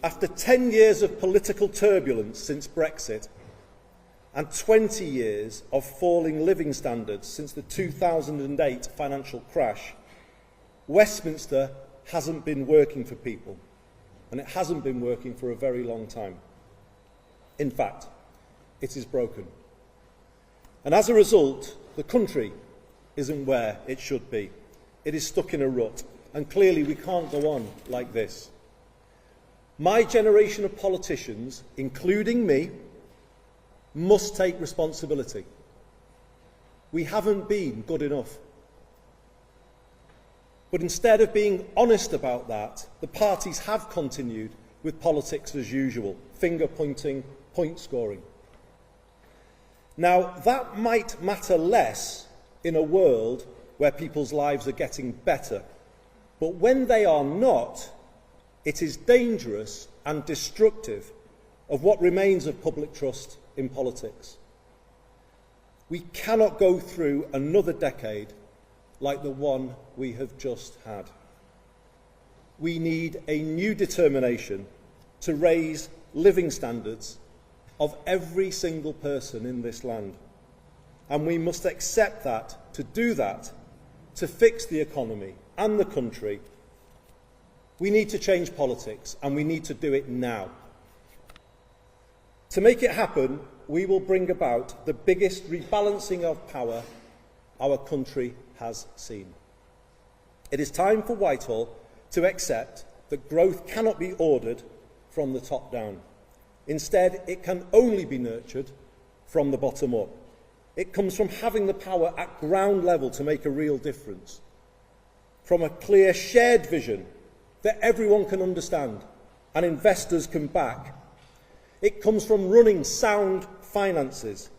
After 10 years of political turbulence since Brexit and 20 years of falling living standards since the 2008 financial crash, Westminster hasn't been working for people, and it hasn't been working for a very long time. In fact, it is broken. And as a result, the country isn't where it should be. It is stuck in a rut, and clearly we can't go on like this. My generation of politicians, including me, must take responsibility. We haven't been good enough. But instead of being honest about that, the parties have continued with politics as usual, finger-pointing, point-scoring. Now, that might matter less in a world where people's lives are getting better, but when they are not, it is dangerous and destructive of what remains of public trust in politics. We cannot go through another decade like the one we have just had. We need a new determination to raise living standards of every single person in this land. And we must accept that, to do that, to fix the economy and the country, we need to change politics, and we need to do it now. To make it happen, we will bring about the biggest rebalancing of power our country has seen. It is time for Whitehall to accept that growth cannot be ordered from the top down. Instead, it can only be nurtured from the bottom up. It comes from having the power at ground level to make a real difference, from a clear shared vision that everyone can understand and investors can back. It comes from running sound finances,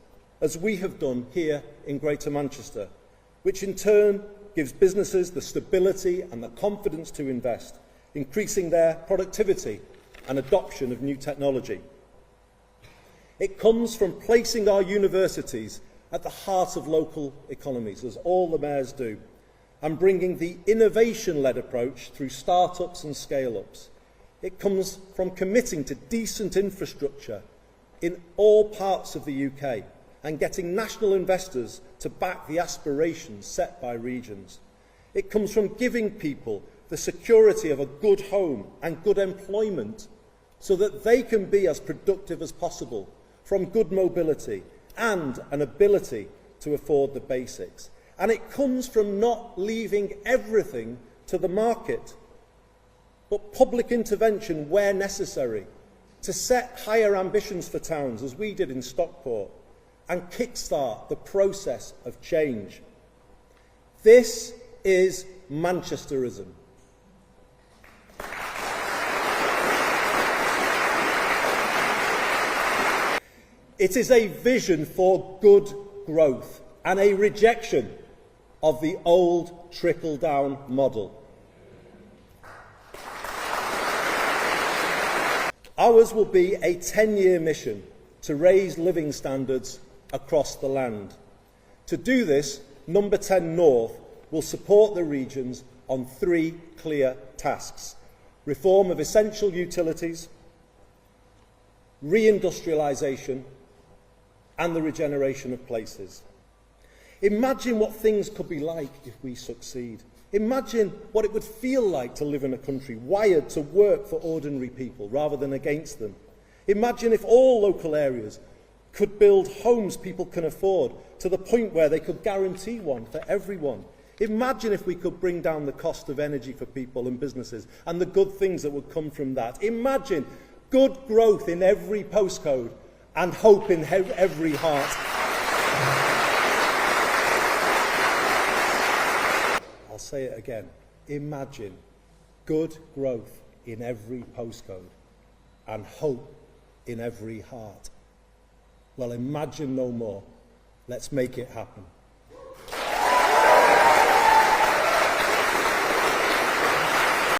as we have done here in Greater Manchester, which in turn gives businesses the stability and the confidence to invest, increasing their productivity and adoption of new technology. It comes from placing our universities at the heart of local economies, as all the mayors do, and bringing the innovation-led approach through start-ups and scale-ups. It comes from committing to decent infrastructure in all parts of the UK and getting national investors to back the aspirations set by regions. It comes from giving people the security of a good home and good employment so that they can be as productive as possible, from good mobility and an ability to afford the basics. And it comes from not leaving everything to the market, but public intervention where necessary, to set higher ambitions for towns, as we did in Stockport, and kickstart the process of change. This is Manchesterism. It is a vision for good growth and a rejection of the old trickle-down model. Ours will be a 10-year mission to raise living standards across the land. To do this, Number 10 North will support the regions on 3 clear tasks: reform of essential utilities, reindustrialisation, and the regeneration of places. Imagine what things could be like if we succeed. Imagine what it would feel like to live in a country wired to work for ordinary people rather than against them. Imagine if all local areas could build homes people can afford to the point where they could guarantee one for everyone. Imagine if we could bring down the cost of energy for people and businesses and the good things that would come from that. Imagine good growth in every postcode and hope in every heart. I'll say it again. Imagine good growth in every postcode and hope in every heart. Well, imagine no more. Let's make it happen.